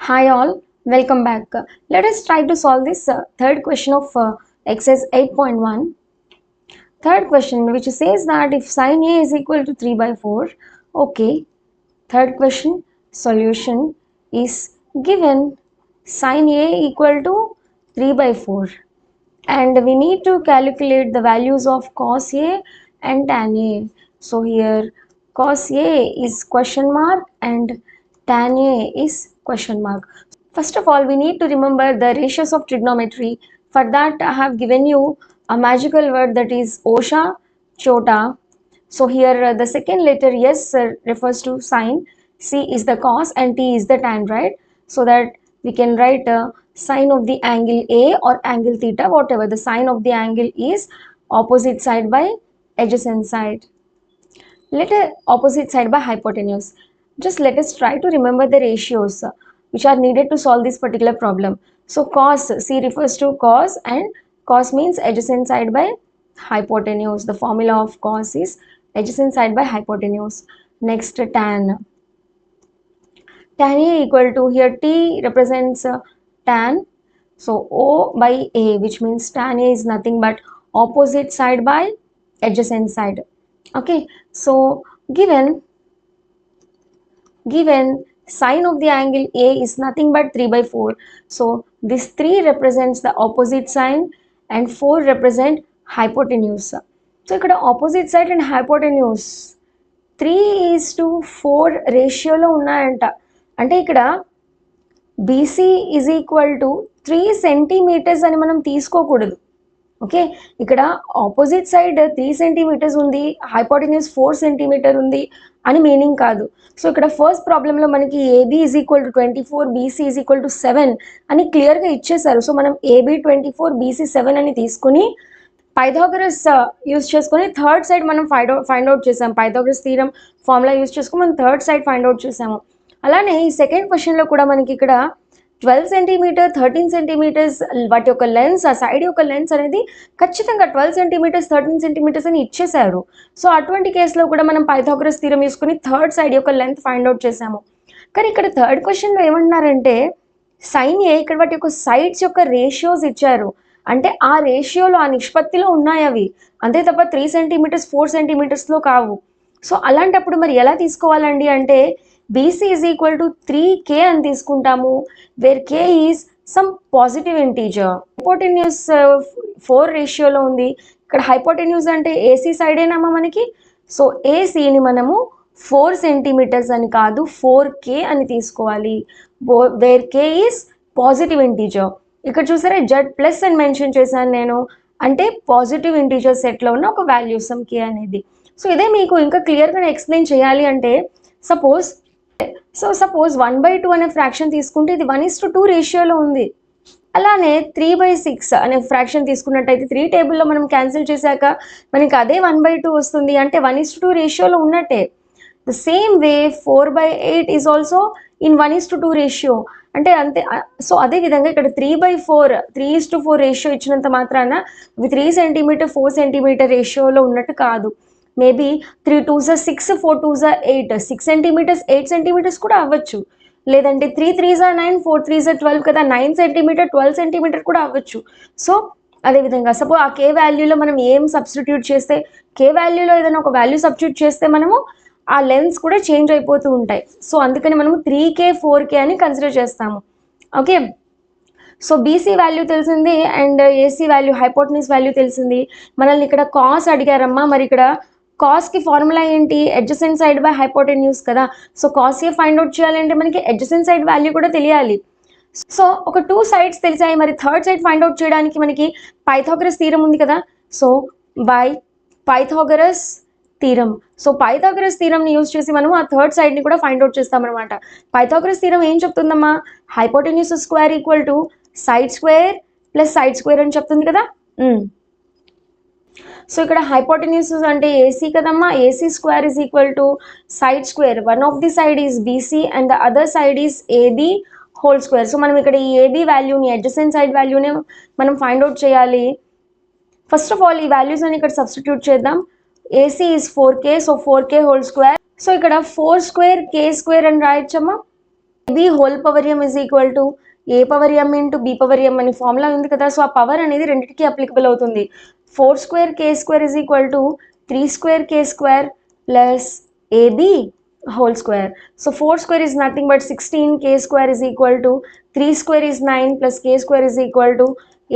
Hi all, welcome back. Let us try to solve this third question of exercise 8.1. Third question which says that if sin A is equal to 3 by 4, okay. Third question solution is given sin A equal to 3 by 4 and we need to calculate the values of cos A and tan A. So here cos A is question mark and tan A is question mark. First of all, we need to remember the ratios of trigonometry. For that, I have given you a magical word that is Osha Chota. So here the second letter S refers to sine, C is the cos and T is the tan, right? So that we can write sine of the angle A or angle theta, whatever. The sine of the angle is opposite side by adjacent side. Let opposite side by hypotenuse. Just let us try to remember the ratios which are needed to solve this particular problem. So cos, C refers to cos and cos means adjacent side by hypotenuse. The formula of cos is adjacent side by hypotenuse. Next tan. Tan A equal to, here T represents tan. So O by A, which means tan A is nothing but opposite side by adjacent side. Okay, so given sine of the angle A is nothing but 3 by 4. So this 3 represents the opposite side and 4 represent hypotenuse. So ఇక్కడ opposite side and hypotenuse 3:4 రేషియోలో ఉన్నాయంట. అంటే ఇక్కడ BC is equal to 3 centimetres అని మనం తీసుకోకూడదు. Okay, ఇక్కడ opposite side 3 centimetres ఉంది, హైపోటెన్యూస్ 4 సెంటీమీటర్ ఉంది అని మీనింగ్ కాదు. సో ఇక్కడ ఫస్ట్ ప్రాబ్లంలో మనకి AB is equal to 24, BC is equal to 7 అని క్లియర్గా ఇచ్చేసారు. సో మనం ఏబీ 24, బీసీ 7 అని తీసుకుని పైథాగరస్ యూజ్ చేసుకొని థర్డ్ సైడ్ మనం ఫైండ్ అవుట్ చేసాం. పైథాగరస్ థీరం ఫార్ములా యూజ్ చేసుకొని మనం థర్డ్ సైడ్ ఫైండ్ అవుట్ చేసాము. అలానే ఈ సెకండ్ క్వశ్చన్లో కూడా మనకి ఇక్కడ 12 సెంటీమీటర్ 13 సెంటీమీటర్స్ వాటి యొక్క లెన్స్, ఆ సైడ్ యొక్క లెన్స్ అనేది ఖచ్చితంగా 12 సెంటీమీటర్స్ 13 సెంటీమీటర్స్ అని ఇచ్చేసారు. సో అటువంటి కేసులో కూడా మనం పైథాగరస్ థీరం తీసుకుని థర్డ్ సైడ్ యొక్క లెంత్ ఫైండ్ అవుట్ చేసాము. కానీ ఇక్కడ థర్డ్ క్వశ్చన్లో ఏమంటున్నారంటే సైన్ ఏ ఇక్కడ వాటి యొక్క సైడ్స్ యొక్క రేషియోస్ ఇచ్చారు. అంటే ఆ రేషియోలో, ఆ నిష్పత్తిలో ఉన్నాయి అవి, అంతే తప్ప 3 సెంటీమీటర్స్ 4 సెంటీమీటర్స్లో కావు. సో అలాంటప్పుడు మరి ఎలా తీసుకోవాలండి అంటే BC is equal to 3K అని తీసుకుంటాము, where K is some positive integer. Hypotenuse 4 రేషియోలో ఉంది. ఇక్కడ హైపోటెన్యూస్ అంటే AC సైడేనమ్మా మనకి. సో ACని మనము 4 సెంటీమీటర్స్ అని కాదు 4K అని తీసుకోవాలి, where K is positive integer. ఇక్కడ చూసారా జెడ్ ప్లస్ అని మెన్షన్ చేశాను నేను, అంటే పాజిటివ్ ఇంటీజర్ సెట్లో ఉన్న ఒక వాల్యూ సమ్ K అనేది. సో ఇదే మీకు ఇంకా క్లియర్గా ఎక్స్ప్లెయిన్ చేయాలి అంటే సపోజ్ 1/2 అనే ఫ్రాక్షన్ తీసుకుంటే ఇది 1:2 రేషియోలో ఉంది. అలానే 3/6 అనే ఫ్రాక్షన్ తీసుకున్నట్టయితే 3 టేబుల్లో మనం క్యాన్సిల్ చేశాక మనకి అదే 1/2 వస్తుంది, అంటే 1:2 రేషియోలో ఉన్నట్టే. The same way 4/8 is also in 1:2 ratio, అంటే అంతే. సో అదేవిధంగా ఇక్కడ 3/4 3:4 రేషియో ఇచ్చినంత మాత్రాన ఇవి 3 సెంటీమీటర్ 4 సెంటీమీటర్ రేషియోలో ఉన్నట్టు కాదు. Maybe 3 2s 6 4 2s 8 6 centimetres 8 centimetres కూడా అవ్వచ్చు, లేదంటే 3 3s 9 4 3s 12 కదా 9 సెంటీమీటర్ 12 సెంటీమీటర్ కూడా అవ్వచ్చు. సో అదేవిధంగా సపోజ్ ఆ కే వాల్యూలో మనం ఏం సబ్స్టిట్యూట్ చేస్తే, కే వాల్యూలో ఏదైనా ఒక వాల్యూ సబ్స్టిట్యూట్ చేస్తే మనము ఆ లెన్స్ కూడా చేంజ్ అయిపోతూ ఉంటాయి. సో అందుకని మనము 3K 4K అని కన్సిడర్ చేస్తాము. ఓకే, సో బీసీ వాల్యూ తెలిసింది and AC value hypotenuse value తెలిసింది. మనల్ని ఇక్కడ కాస్ అడిగారమ్మా, మరి ఇక్కడ కాస్కి ఫార్ములా ఏంటి, అడ్జసెంట్ సైడ్ బై హైపోటెన్యూస్ కదా. So cos A find out చేయాలంటే మనకి అడ్జసెంట్ సైడ్ వాల్యూ కూడా తెలియాలి. సో ఒక 2 సైడ్స్ తెలిసాయి, మరి థర్డ్ సైడ్ ఫైండ్ అవుట్ చేయడానికి మనకి పైథాగరస్ థీరం ఉంది కదా. So by Pythagoras theorem, so Pythagoras థీరంని యూజ్ చేసి మనం ఆ థర్డ్ సైడ్ని కూడా ఫైండ్ అవుట్ చేస్తామన్నమాట. పైథాగరస్ థీరం ఏం చెప్తుందమ్మా, hypotenuse square equal to side square plus side square అని చెప్తుంది కదా. సో ఇక్కడ హైపోటెన్యూస్ అంటే ఏసీ కదమ్మా, AC square is equal to side square, one of the side is BC and the other side is AB whole square. So మనం ఇక్కడ ఈ AB వాల్యూని అడ్జసెంట్ సైడ్ వాల్యూని మనం ఫైండ్ అవుట్ చేయాలి. ఫస్ట్ ఆఫ్ ఆల్ ఈ values అని ఇక్కడ సబ్స్టిట్యూట్ చేద్దాం. AC is 4K, so 4K whole square. So ఇక్కడ 4 స్క్వేర్ K స్క్వేర్ అని రాయొచ్చమ్మా. B whole power M is equal to A power M into B power M అని formula ఉంది కదా. సో ఆ పవర్ అనేది రెండింటికి అప్లికబుల్ అవుతుంది. 4 square K square is equal to 3 square K square plus AB whole square. So 4 square is nothing but 16, k square is equal to 3 square is 9 plus k square is equal to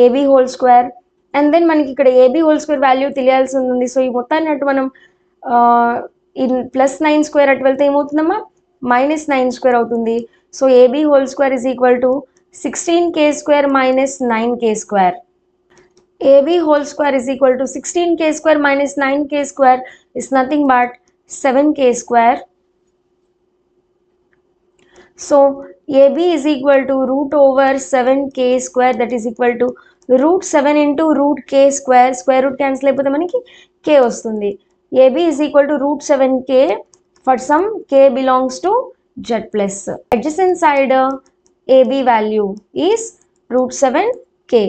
ab whole square. And then మనకి ఇక్కడ ab whole square value తెలియాల్సి ఉంది. So ఈ మొత్తాన్ని అటు మనం in plus 9 square అటు వెళ్తే ఏమవుతుందమ్మా మైనస్ 9 స్క్వేర్ అవుతుంది. So ab whole square is equal to 16k square minus 9k square. ab whole square is equal to 16k square minus 9k square is nothing but 7k square. So AB is equal to root over 7k square, that is equal to root 7 into root k square. Square root cancel అయిపోతే మనకి k వస్తుంది. AB is equal to root 7k for some k belongs to z plus. Adjacent side AB value is root 7k.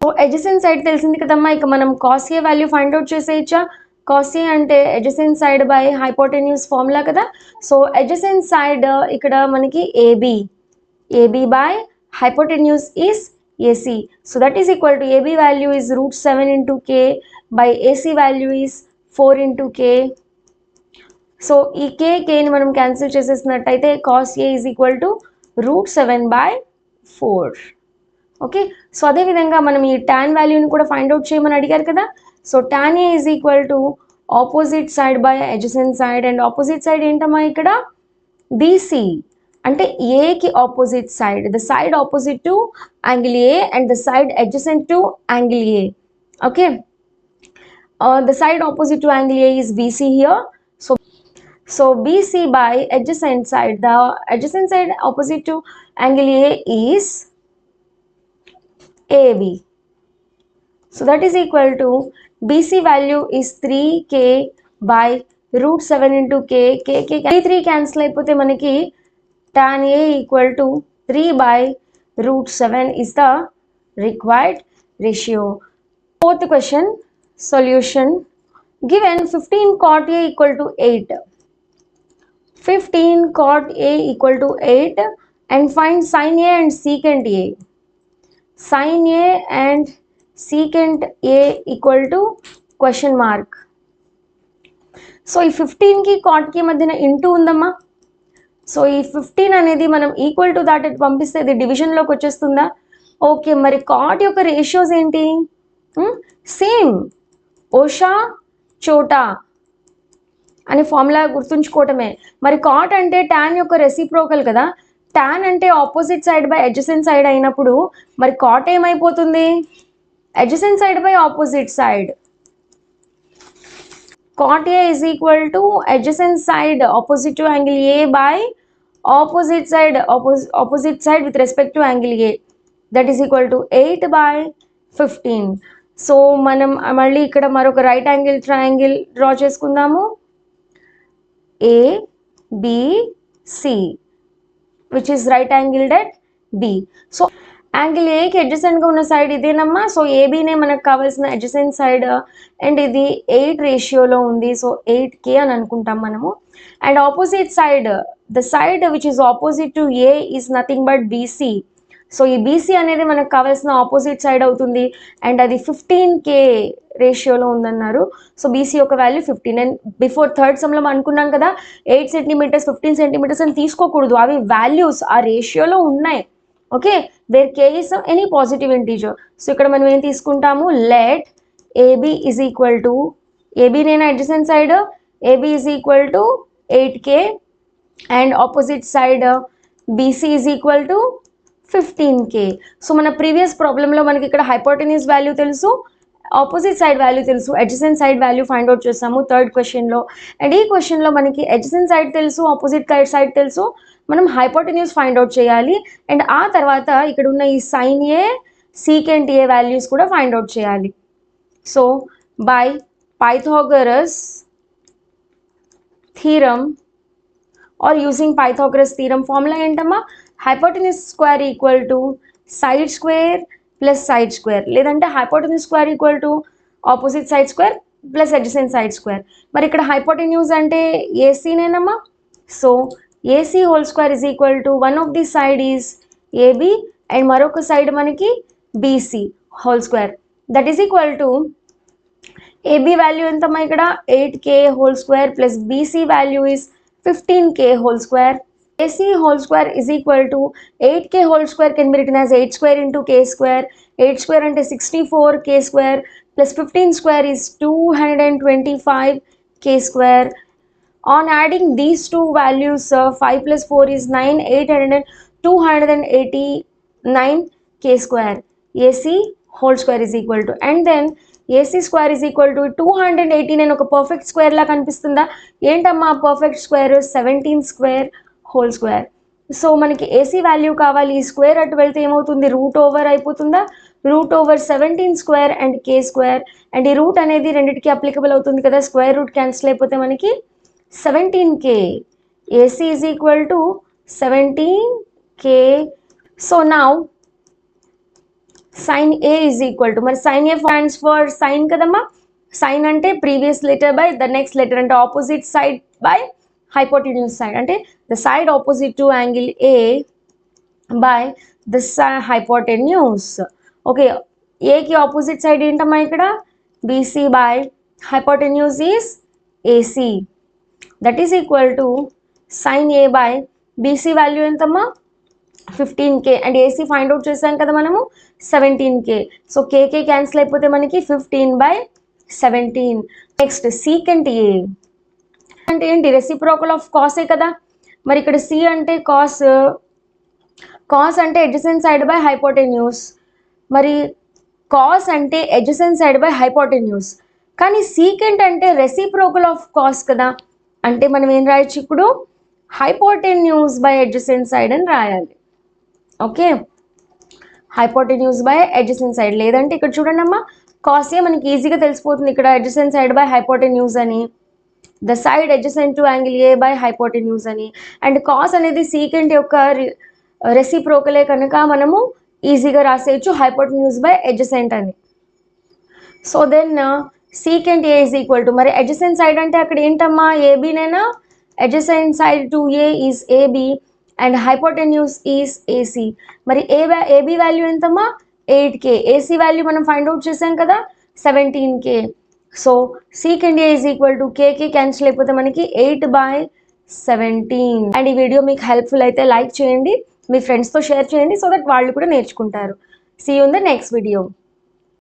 So adjacent side తెలిసింది కదమ్మా. ఇక మనం cos A value find out చేసేయచ్చా. cos A అంటే adjacent side by hypotenuse formula కదా. So adjacent side ఇక్కడ మనకి AB by hypotenuse is AC. So that is equal to AB value is root 7 into k by AC value is 4 into k. సో ఈ kని మనం cancel చేసేసినట్టయితే cos A is equal to root 7 by 4. Okay. So అదేవిధంగా మనం ఈ tan వాల్యూని కూడా ఫైండ్ అవుట్ చేయమని అడిగారు కదా. So tan A is equal to opposite side by adjacent side, and opposite side ఏంటమ్మా ఇక్కడ BC అంటే A కి opposite side, the side opposite to angle A and the side adjacent to angle A. Okay, the side opposite to angle A is BC here. So BC by adjacent side, the adjacent side opposite to angle A is AB. So that is equal to BC value is 3k by root 7 into k. 3 cancel అయిపోతే మనకి tan A equal to 3 by root 7 is the required ratio. Fourth question solution. Given 15 cot A equal to 8. 15 cot A equal to 8 and find sin A and secant A. Sin A and secant A equal to question mark. So ఈ 15కి కాట్కి మధ్యన into ఉందమ్మా. So ఈ 15 అనేది మనం equal to that పంపిస్తే ఇది డివిజన్లోకి వచ్చేస్తుందా. Okay, మరి కాట్ యొక్క రేషియోస్ ఏంటి? సేమ్ ఓషా చోటా అనే ఫార్ములా గుర్తుంచుకోవటమే. మరి కాట్ అంటే టాన్ యొక్క రెసిప్రోకల్ కదా. టాన్ అంటే opposite side by adjacent side అయినప్పుడు మరి కాట్ ఏమైపోతుంది? adjacent side by opposite side. Cot A is equal to adjacent side opposite to angle A by opposite side with respect to angle A, that is equal to 8 by 15. So మనం మళ్ళీ ఇక్కడ మరొక right angle triangle draw చేసుకుందాము. ABC which is right angled at B. So angle ఏకి అడ్జసెంట్గా ఉన్న side ఇదేనమ్మా. So ఏబీనే మనకు కావాల్సిన adjacent side, and ఇది 8 రేషియోలో ఉంది. సో 8k అని అనుకుంటాం మనము. And opposite side, the side which is opposite to A is nothing but BC. So ఈ బీసీ అనేది మనకు కావాల్సిన ఆపోజిట్ సైడ్ అవుతుంది, అండ్ అది 15k రేషియోలో ఉందన్నారు. సో బీసీ యొక్క వాల్యూ 15. అండ్ బిఫోర్ థర్డ్ సమ్లో అనుకున్నాం కదా 8 సెంటీమీటర్స్ 15 సెంటీమీటర్స్ అని తీసుకోకూడదు, అవి వాల్యూస్ ఆ రేషియోలో ఉన్నాయి. Okay, where K is any positive integer. So ఇక్కడ మనం ఏం తీసుకుంటాము, let AB is equal to, AB నేను adjacent side, AB is equal to 8k and opposite side BC is equal to 15k. So మన previous ప్రాబ్లంలో మనకి ఇక్కడ hypotenuse value తెలుసు, ఆపోజిట్ సైడ్ వాల్యూ తెలుసు, adjacent side value find out చేస్తాము third క్వశ్చన్లో. And ఈ క్వశ్చన్లో మనకి అడ్జసెంట్ సైడ్ తెలుసు, ఆపోజిట్ సైడ్ తెలుసు, మనం హైపోటెన్యూస్ ఫైండ్ అవుట్ చేయాలి. అండ్ ఆ తర్వాత ఇక్కడ ఉన్న ఈ sine A secant A values కూడా ఫైండ్ అవుట్ చేయాలి. So by Pythagoras theorem or using Pythagoras theorem formula ఏంటమ్మా, hypotenuse square equal to side square plus side square, లేదంటే hypotenuse square equal to opposite side square plus adjacent side square. మరి ఇక్కడ hypotenuse అంటే ఏసీనేనమ్మా. So AC whole square is equal to one of the side is AB and మరొక side మనకి BC whole square, that is equal to AB value ఎంతమ్మా ఇక్కడ 8k whole square plus BC value is 15k whole square. AC whole square is equal to 8k whole square can be written as 8 square into k square. 8 square అంటే 64k square plus 15 square is 225k square. On adding these two values, 5 plus 4 is 9, 289k square. AC whole square is equal to, and then AC square is equal to 289 ఒక perfect square law కనిపిస్తుందా? ఏంటమ్మా perfect square? 17 square whole square. So మనకి AC value కావాలి, ఈ square అటు వెళ్తే ఏమవుతుంది? Root over అయిపోతుందా? Root over 17 square and k square, and ఈ రూట్ అనేది రెండింటికి అప్లికబుల్ అవుతుంది కదా, స్క్వేర్ రూట్ క్యాన్సిల్ అయిపోతే మనకి 17k. AC is equal to 17k. So now sin A is equal to, మరి sin A stands for sin కదమ్మా. sin అంటే previous letter by the next letter, అంటే opposite side by hypotenuse side, అంటే the side opposite to angle A by the hypotenuse. Okay, A కి opposite side ఏంటమ్మా ఇక్కడ? BC by hypotenuse is AC. That is equal to sin A by BC value ఎంతమ్మా? 15k, and AC find out చేసాం కదా మనము 17k. So kk cancel అయిపోతే మనకి 15/17. Next secant A అంటే ఏంటి? రెసిప్రోకల్ ఆఫ్ కాసే కదా. మరి ఇక్కడ C అంటే కాస్, కాస్ అంటే ఎడ్జసెంట్ సైడ్ బై హైపోటెన్యూస్, మరి కాస్ అంటే ఎడ్జసెంట్ సైడ్ బై హైపోటెన్యూస్, కానీ సీకెంట్ అంటే రెసిప్రోకల్ ఆఫ్ కాస్ కదా. అంటే మనం ఏం రాయొచ్చు ఇప్పుడు? హైపోటెన్యూస్ బై ఎడ్జసెంట్ సైడ్ అని రాయాలి. Okay, hypotenuse by adjacent side, లేదంటే ఇక్కడ చూడండి అమ్మా, కాస్ ఏ మనకి ఈజీగా తెలిసిపోతుంది ఇక్కడ ఎడ్జసెంట్ సైడ్ బై హైపోటెన్యూస్ అని, the side adjacent to angle A by hypotenuse అని, అండ్ కాస్ అనేది సీకెంట్ యొక్క రెసిప్రోకలే కనుక మనము ఈజీగా రాసేయచ్చు హైపోటెన్యూస్ బై ఎడ్జసెంట్ అని. So then secant A is equal to, మరి ఎడ్జసెంట్ సైడ్ అంటే అక్కడ ఏంటమ్మా? ఏబీనేనా? Adjacent side to A is AB and hypotenuse is AC. మరి ఏబీ వాల్యూ ఎంతమ్మా? 8k. ఏసీ వాల్యూ మనం ఫైండ్ అవుట్ చేసాం కదా 17k. So secant A is equal to kk cancel అయిపోతే మనకి 8/17. అండ్ ఈ వీడియో మీకు హెల్ప్ఫుల్ అయితే లైక్ చేయండి, మీ ఫ్రెండ్స్తో షేర్ చేయండి, సో దట్ వాళ్ళు కూడా నేర్చుకుంటారు. See you in the next video.